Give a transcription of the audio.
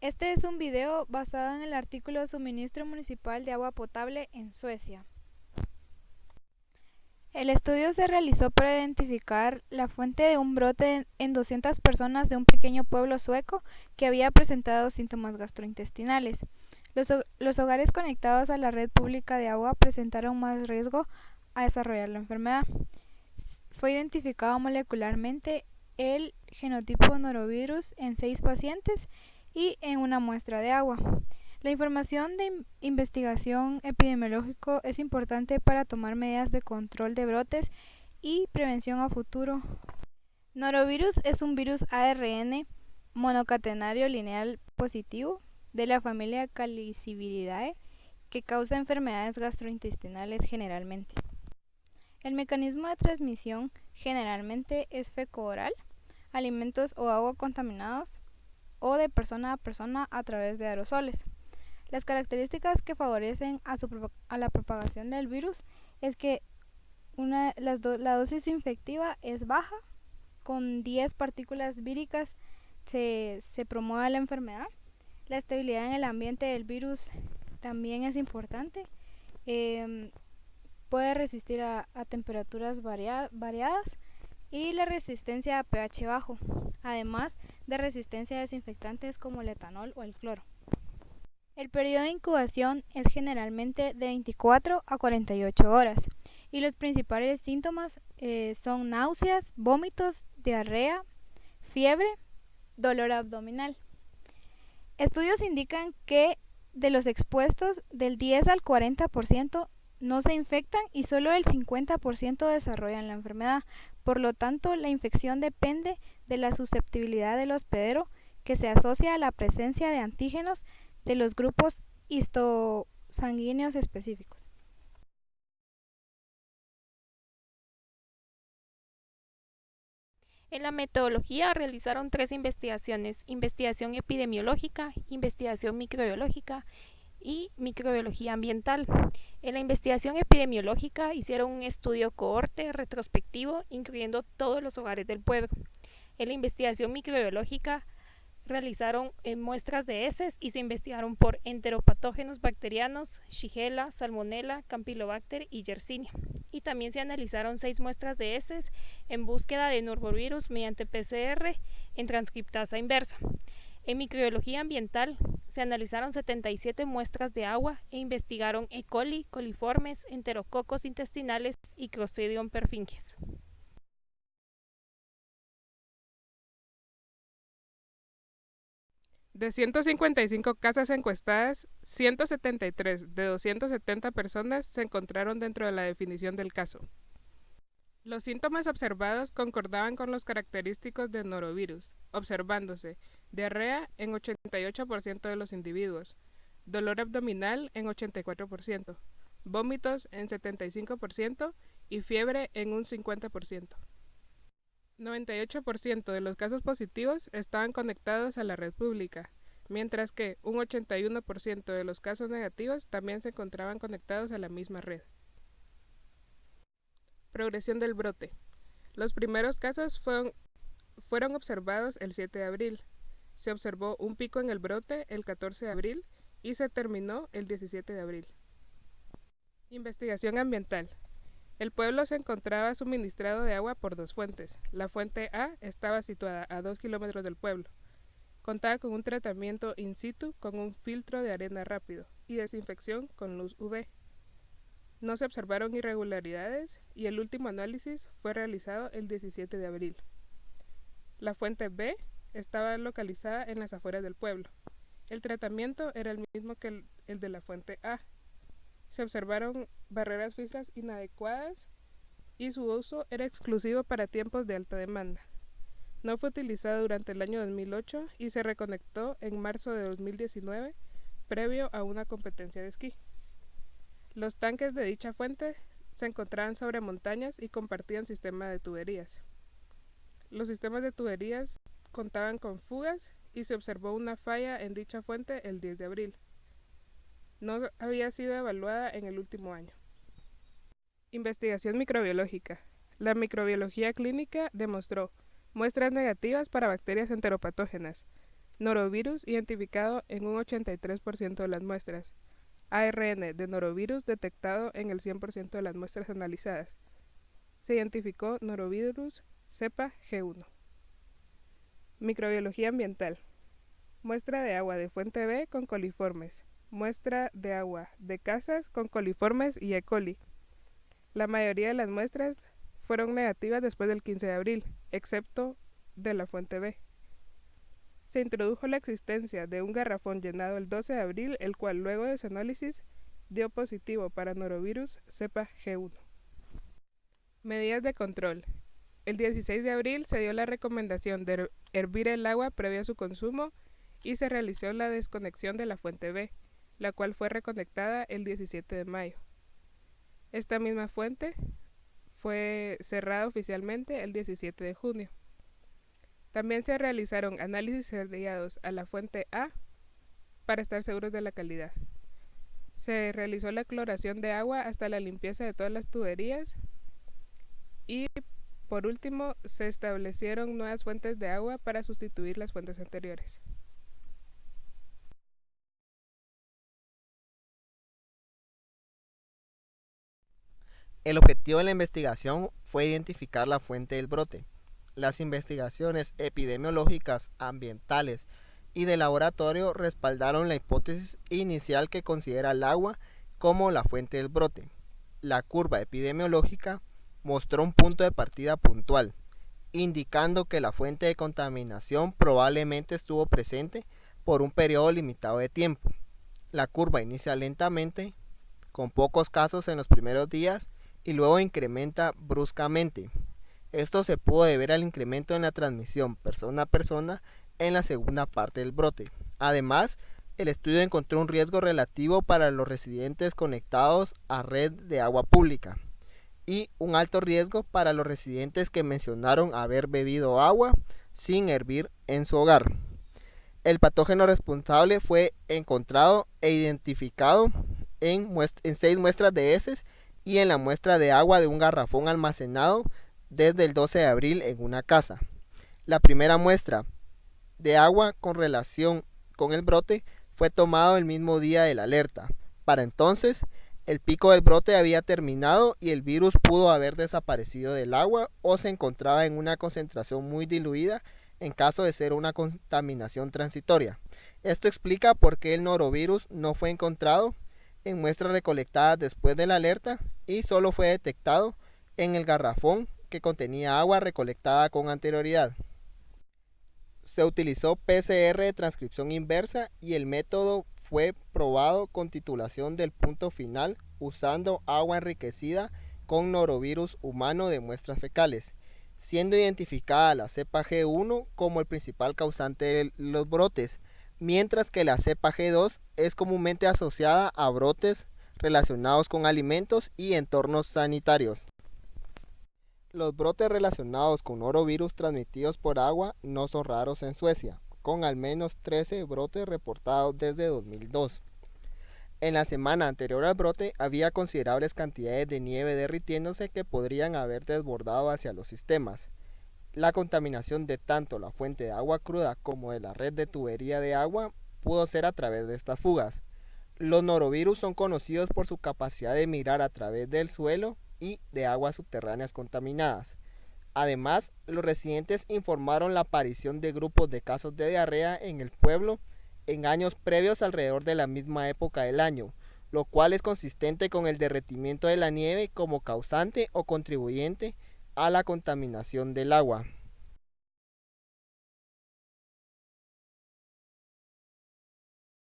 Este es un video basado en el artículo Suministro municipal de agua potable en Suecia. El estudio se realizó para identificar la fuente de un brote en 200 personas de un pequeño pueblo sueco que había presentado síntomas gastrointestinales. Los hogares conectados a la red pública de agua presentaron más riesgo a desarrollar la enfermedad. Fue identificado molecularmente el genotipo norovirus en 6 pacientes y en una muestra de agua. La información de investigación epidemiológica es importante para tomar medidas de control de brotes y prevención a futuro. Norovirus es un virus ARN monocatenario lineal positivo de la familia Caliciviridae que causa enfermedades gastrointestinales generalmente. El mecanismo de transmisión generalmente es feco-oral, alimentos o agua contaminados o de persona a persona a través de aerosoles. Las características que favorecen a la propagación del virus es que la dosis infectiva es baja, con 10 partículas víricas se promueve la enfermedad. La estabilidad en el ambiente del virus también es importante. Puede resistir a temperaturas variadas y la resistencia a pH bajo, además de resistencia a desinfectantes como el etanol o el cloro. El periodo de incubación es generalmente de 24 a 48 horas y los principales síntomas son náuseas, vómitos, diarrea, fiebre, dolor abdominal. Estudios indican que de los expuestos, del 10 al 40% no se infectan y solo el 50% desarrollan la enfermedad. Por lo tanto, la infección depende de la susceptibilidad del hospedero, que se asocia a la presencia de antígenos de los grupos histosanguíneos específicos. En la metodología realizaron 3 investigaciones: investigación epidemiológica, investigación microbiológica y microbiología ambiental. En la investigación epidemiológica hicieron un estudio cohorte retrospectivo incluyendo todos los hogares del pueblo. En la investigación microbiológica realizaron muestras de heces y se investigaron por enteropatógenos bacterianos, Shigella, Salmonella, Campylobacter y Yersinia. Y también se analizaron 6 muestras de heces en búsqueda de norovirus mediante PCR en transcriptasa inversa. En microbiología ambiental se analizaron 77 muestras de agua e investigaron E. coli, coliformes, enterococos intestinales y Clostridium perfringens. De 155 casas encuestadas, 173 de 270 personas se encontraron dentro de la definición del caso. Los síntomas observados concordaban con los característicos del norovirus, observándose diarrea en 88% de los individuos, dolor abdominal en 84%, vómitos en 75% y fiebre en un 50%. 98% de los casos positivos estaban conectados a la red pública, mientras que un 81% de los casos negativos también se encontraban conectados a la misma red. Progresión del brote. Los primeros casos fueron observados el 7 de abril. Se observó un pico en el brote el 14 de abril y se terminó el 17 de abril. Investigación ambiental. El pueblo se encontraba suministrado de agua por 2 fuentes. La fuente A estaba situada a 2 kilómetros del pueblo. Contaba con un tratamiento in situ con un filtro de arena rápido y desinfección con luz UV. No se observaron irregularidades y el último análisis fue realizado el 17 de abril. La fuente B estaba localizada en las afueras del pueblo. El tratamiento era el mismo que el de la fuente A. Se observaron barreras físicas inadecuadas y su uso era exclusivo para tiempos de alta demanda. No fue utilizado durante el año 2008 y se reconectó en marzo de 2019 previo a una competencia de esquí. Los tanques de dicha fuente se encontraban sobre montañas y compartían sistema de tuberías. Los sistemas de tuberías contaban con fugas y se observó una falla en dicha fuente el 10 de abril. No había sido evaluada en el último año. Investigación microbiológica. La microbiología clínica demostró muestras negativas para bacterias enteropatógenas, Norovirus identificado en un 83% de las muestras. ARN de norovirus detectado en el 100% de las muestras analizadas. Se identificó norovirus cepa G1. Microbiología ambiental. Muestra de agua de fuente B con coliformes. Muestra de agua de casas con coliformes y E. coli. La mayoría de las muestras fueron negativas después del 15 de abril, excepto de la fuente B. Se introdujo la existencia de un garrafón llenado el 12 de abril, el cual luego de su análisis dio positivo para norovirus cepa G1. Medidas de control. El 16 de abril se dio la recomendación de hervir el agua previo a su consumo y se realizó la desconexión de la fuente B, la cual fue reconectada el 17 de mayo. Esta misma fuente fue cerrada oficialmente el 17 de junio. También se realizaron análisis seriados a la fuente A para estar seguros de la calidad. Se realizó la cloración de agua hasta la limpieza de todas las tuberías y, por último, se establecieron nuevas fuentes de agua para sustituir las fuentes anteriores. El objetivo de la investigación fue identificar la fuente del brote. Las investigaciones epidemiológicas, ambientales y de laboratorio respaldaron la hipótesis inicial que considera el agua como la fuente del brote. La curva epidemiológica mostró un punto de partida puntual, indicando que la fuente de contaminación probablemente estuvo presente por un periodo limitado de tiempo. La curva inicia lentamente, con pocos casos en los primeros días, y luego incrementa bruscamente. Esto se pudo deber al incremento en la transmisión persona a persona en la segunda parte del brote. Además, el estudio encontró un riesgo relativo para los residentes conectados a red de agua pública y un alto riesgo para los residentes que mencionaron haber bebido agua sin hervir en su hogar. El patógeno responsable fue encontrado e identificado en 6 muestras de heces y en la muestra de agua de un garrafón almacenado desde el 12 de abril en una casa. La primera muestra de agua con relación con el brote fue tomado el mismo día de la alerta. Para entonces, el pico del brote había terminado y el virus pudo haber desaparecido del agua o se encontraba en una concentración muy diluida en caso de ser una contaminación transitoria. Esto explica por qué el norovirus no fue encontrado en muestras recolectadas después de la alerta y solo fue detectado en el garrafón que contenía agua recolectada con anterioridad. Se utilizó PCR de transcripción inversa y el método fue probado con titulación del punto final usando agua enriquecida con norovirus humano de muestras fecales, siendo identificada la cepa G1 como el principal causante de los brotes, mientras que la cepa G2 es comúnmente asociada a brotes relacionados con alimentos y entornos sanitarios. Los brotes relacionados con norovirus transmitidos por agua no son raros en Suecia, con al menos 13 brotes reportados desde 2002. En la semana anterior al brote había considerables cantidades de nieve derritiéndose que podrían haber desbordado hacia los sistemas. La contaminación de tanto la fuente de agua cruda como de la red de tubería de agua pudo ser a través de estas fugas. Los norovirus son conocidos por su capacidad de migrar a través del suelo y de aguas subterráneas contaminadas. Además, los residentes informaron la aparición de grupos de casos de diarrea en el pueblo en años previos alrededor de la misma época del año, lo cual es consistente con el derretimiento de la nieve como causante o contribuyente a la contaminación del agua.